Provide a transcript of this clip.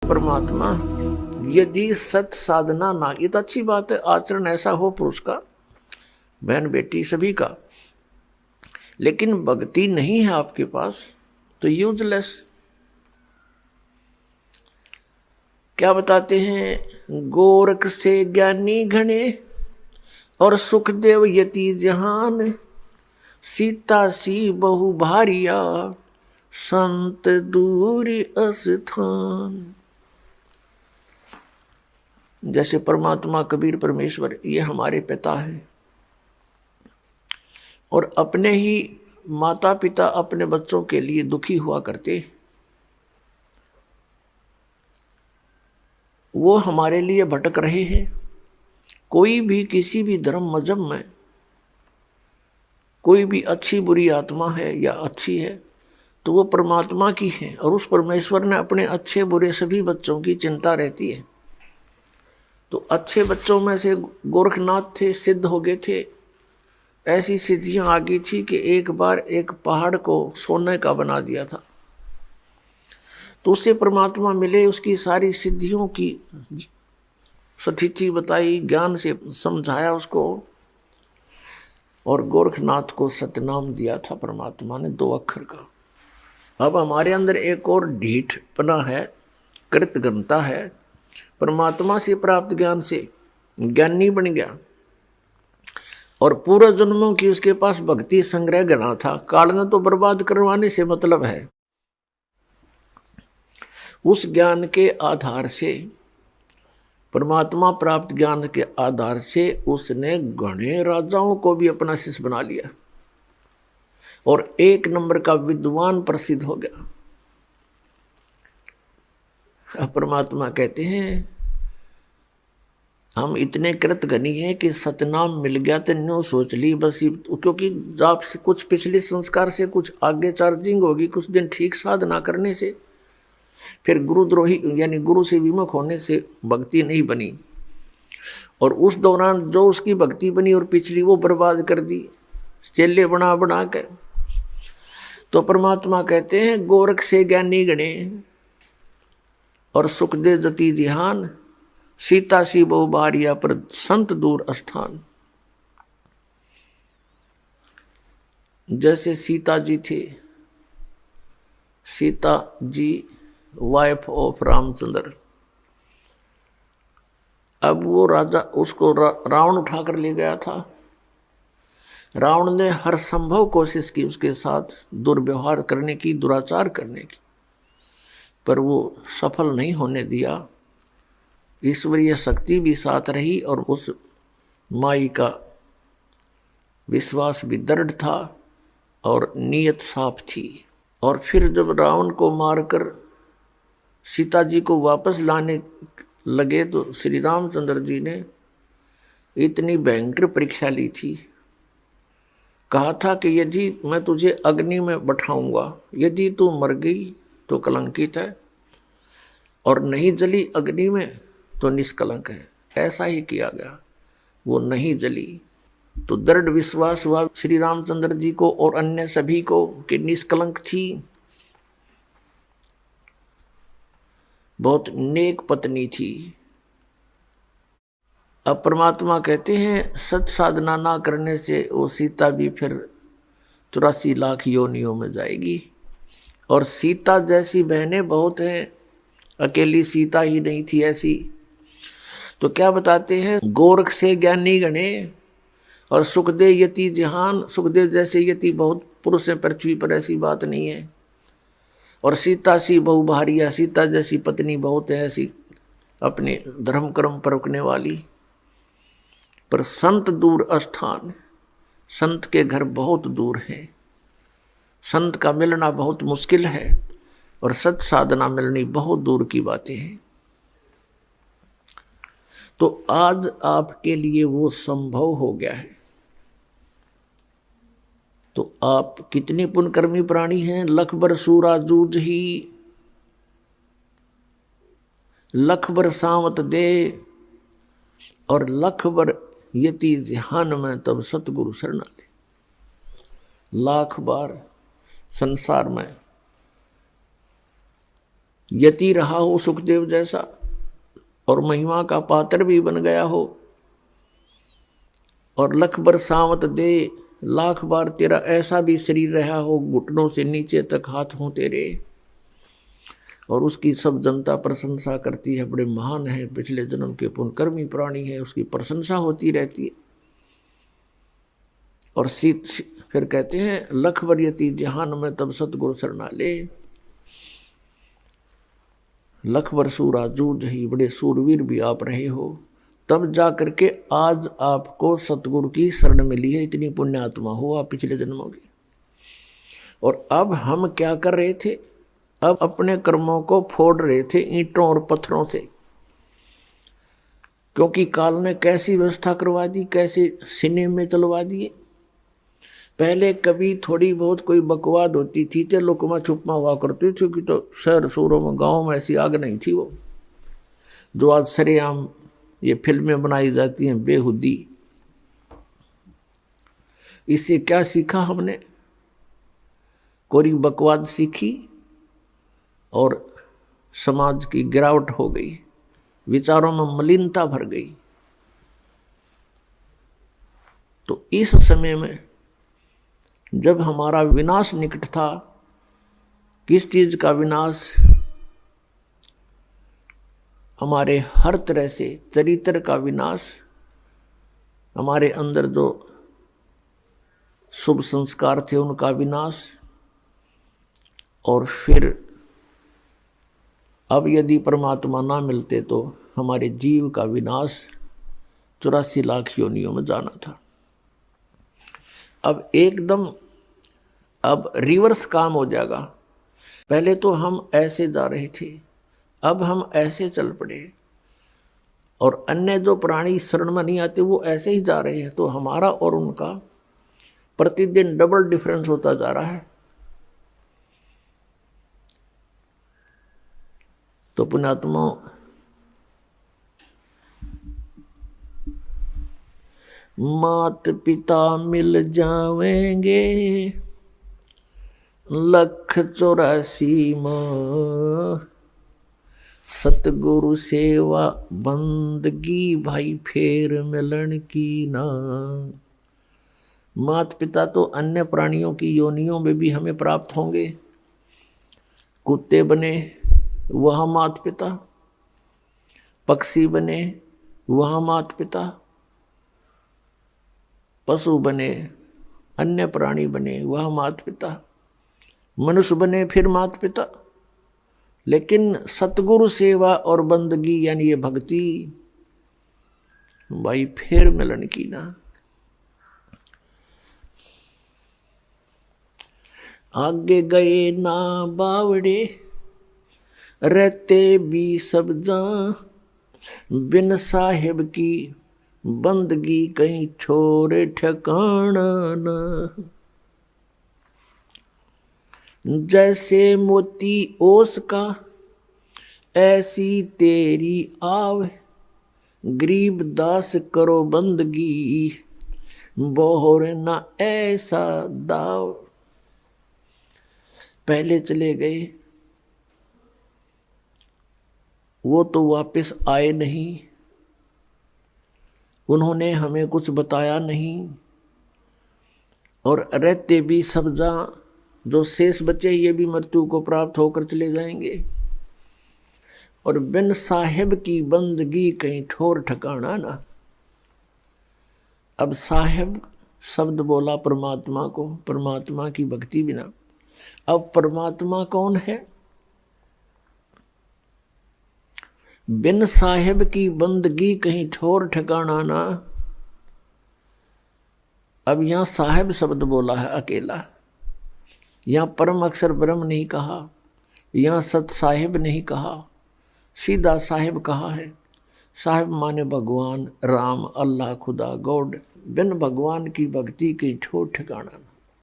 परमात्मा यदि सत साधना ना, ये तो अच्छी बात है, आचरण ऐसा हो पुरुष का, बहन बेटी सभी का, लेकिन भक्ति नहीं है आपके पास तो यूजलेस। क्या बताते हैं, गोरख से ज्ञानी घने और सुखदेव यति जहान, सीता सी बहु भारिया संत दूरी अस्थान। जैसे परमात्मा कबीर परमेश्वर ये हमारे पिता हैं, और अपने ही माता पिता अपने बच्चों के लिए दुखी हुआ करते, वो हमारे लिए भटक रहे हैं। कोई भी किसी भी धर्म मजहब में कोई भी अच्छी बुरी आत्मा है या अच्छी है तो वो परमात्मा की है, और उस परमेश्वर ने अपने अच्छे बुरे सभी बच्चों की चिंता रहती है। तो अच्छे बच्चों में से गोरखनाथ थे, सिद्ध हो गए थे, ऐसी सिद्धियां आ गई थी कि एक बार एक पहाड़ को सोने का बना दिया था। तो उससे परमात्मा मिले, उसकी सारी सिद्धियों की स्थिति बताई, ज्ञान से समझाया उसको, और गोरखनाथ को सतनाम दिया था परमात्मा ने 2 अक्षर का। अब हमारे अंदर एक और ढीठपना है, कृतज्ञता है, परमात्मा से प्राप्त ज्ञान से ज्ञानी बन गया, और पूर्व जन्मों की उसके पास भक्ति संग्रह गणा था। काल ने तो बर्बाद करवाने से मतलब है। उस ज्ञान के आधार से, परमात्मा प्राप्त ज्ञान के आधार से उसने घने राजाओं को भी अपना शिष्य बना लिया, और 1 नंबर का विद्वान प्रसिद्ध हो गया। अब परमात्मा कहते हैं हम इतने कृतघ्नी हैं कि सतनाम मिल गया तो न्यों सोच ली बस, क्योंकि आपसे कुछ पिछले संस्कार से कुछ आगे चार्जिंग होगी, कुछ दिन ठीक साधना करने से, फिर गुरुद्रोही यानी गुरु से विमुख होने से भक्ति नहीं बनी, और उस दौरान जो उसकी भक्ति बनी और पिछली वो बर्बाद कर दी चेले बना बना कर। तो परमात्मा कहते हैं गोरख से ज्ञानी गणे और सुखदेव जति जिहान, सीता सी बहु बारिया पर संत दूर स्थान। जैसे सीता जी थे, सीता जी वाइफ ऑफ रामचंद्र, अब वो राजा उसको रावण उठाकर ले गया था। रावण ने हर संभव कोशिश की उसके साथ दुर्व्यवहार करने की, दुराचार करने की, पर वो सफल नहीं होने दिया। ईश्वरीय शक्ति भी साथ रही, और उस माई का विश्वास भी दृढ़ था और नीयत साफ थी। और फिर जब रावण को मारकर सीता जी को वापस लाने लगे तो श्री रामचंद्र जी ने इतनी भयंकर परीक्षा ली थी। कहा था कि यदि मैं तुझे अग्नि में बैठाऊंगा, यदि तू मर गई तो कलंकित है, और नहीं जली अग्नि में तो निष्कलंक है। ऐसा ही किया गया, वो नहीं जली। तो दृढ़ विश्वास हुआ श्री रामचंद्र जी को और अन्य सभी को कि निष्कलंक थी, बहुत नेक पत्नी थी। अब परमात्मा कहते हैं सत साधना ना करने से वो सीता भी फिर 83 लाख योनियों में जाएगी, और सीता जैसी बहनें बहुत हैं, अकेली सीता ही नहीं थी ऐसी। तो क्या बताते हैं, गोरख से ज्ञानी गणे और सुखदेव यति जहान, सुखदेव जैसे यति बहुत पुरुष हैं पृथ्वी पर, ऐसी बात नहीं है। और सीता सी बहु भारिया, सीता जैसी पत्नी बहुत है ऐसी, अपने धर्म कर्म पर रुकने वाली। पर संत दूर स्थान, संत के घर बहुत दूर है, संत का मिलना बहुत मुश्किल है, और सत साधना मिलनी बहुत दूर की बातें हैं। तो आज आपके लिए वो संभव हो गया है। तो आप कितने पुण्यकर्मी प्राणी हैं। लख बर सूरा जूझ ही, लख बर सावत दे, और लख बर यति जिहान में तब सतगुरु शरणा ले। लाख बार संसार में यति रहा हो सुखदेव जैसा और महिमा का पात्र भी बन गया हो, और लख बर सावत दे, लाख बार तेरा ऐसा भी शरीर रहा हो, घुटनों से नीचे तक हाथ हों तेरे, और उसकी सब जनता प्रशंसा करती है, बड़े महान है, पिछले जन्म के पुण्यकर्मी प्राणी है, उसकी प्रशंसा होती रहती है। और फिर कहते हैं लख बर यति जहान में तब सतगुरु शरणाले, लख बर सूरा जूझ ही, बड़े सूरवीर भी आप रहे हो, तब जा करके आज आपको सतगुरु की शरण मिली है, इतनी पुण्यात्मा हो आप पिछले जन्मों की। और अब हम क्या कर रहे थे, अब अपने कर्मों को फोड़ रहे थे ईंटों और पत्थरों से, क्योंकि काल ने कैसी व्यवस्था करवा दी, कैसे सीने में चलवा दिए। पहले कभी थोड़ी बहुत कोई बकवाद होती थी तो लुकमा छुपमा हुआ करती थी, कि तो शहर शूरों में गाँव में ऐसी आग नहीं थी वो, जो आज सरेआम ये फिल्में बनाई जाती हैं बेहुदी। इससे क्या सीखा हमने, कोरी बकवाद सीखी और समाज की गिरावट हो गई, विचारों में मलिनता भर गई। तो इस समय में जब हमारा विनाश निकट था, किस चीज का विनाश, हमारे हर तरह से चरित्र का विनाश, हमारे अंदर जो शुभ संस्कार थे उनका विनाश, और फिर अब यदि परमात्मा ना मिलते तो हमारे जीव का विनाश, 84 लाख योनियों में जाना था। अब एकदम अब रिवर्स काम हो जाएगा। पहले तो हम ऐसे जा रहे थे, अब हम ऐसे चल पड़े, और अन्य जो प्राणी शरण में नहीं आते वो ऐसे ही जा रहे हैं, तो हमारा और उनका प्रतिदिन डबल डिफरेंस होता जा रहा है। तो पुण्यात्मा, मात पिता मिल जावेंगे 184 माँ, सतगुरु सेवा बंदगी भाई फेर मिलन की ना। मात पिता तो अन्य प्राणियों की योनियों में भी हमें प्राप्त होंगे। कुत्ते बने वह मात पिता, पक्षी बने वह मात पिता, पशु बने, अन्य प्राणी बने वह मात पिता, मनुष्य बने फिर मात पिता। लेकिन सतगुरु सेवा और बंदगी यानी ये भक्ति भाई फिर मिलन की ना। आगे गए ना बावड़े, रहते भी सब जा, बिन साहिब की बंदगी कहीं छोरे ठिकाना ना। जैसे मोती ओस का ऐसी तेरी आव, गरीब दास करो बंदगी, बोहर ना ऐसा दाव। पहले चले गए वो तो वापस आए नहीं, उन्होंने हमें कुछ बताया नहीं, और रहते भी सब जा, जो शेष बचे ये भी मृत्यु को प्राप्त होकर चले जाएंगे। और बिन साहिब की बंदगी कहीं ठोर ठिकाना ना। अब साहिब शब्द बोला परमात्मा को, परमात्मा की भक्ति बिना। अब परमात्मा कौन है? बिन साहिब की बंदगी कहीं ठोर ठिकाना ना। अब यहां साहिब शब्द बोला है अकेला, यहां परम अक्षर ब्रह्म नहीं कहा, यहां सत साहिब नहीं कहा, सीधा साहिब कहा है। साहिब माने भगवान, राम, अल्लाह, खुदा, गॉड। बिन भगवान की भक्ति की ठोर ठिकाना।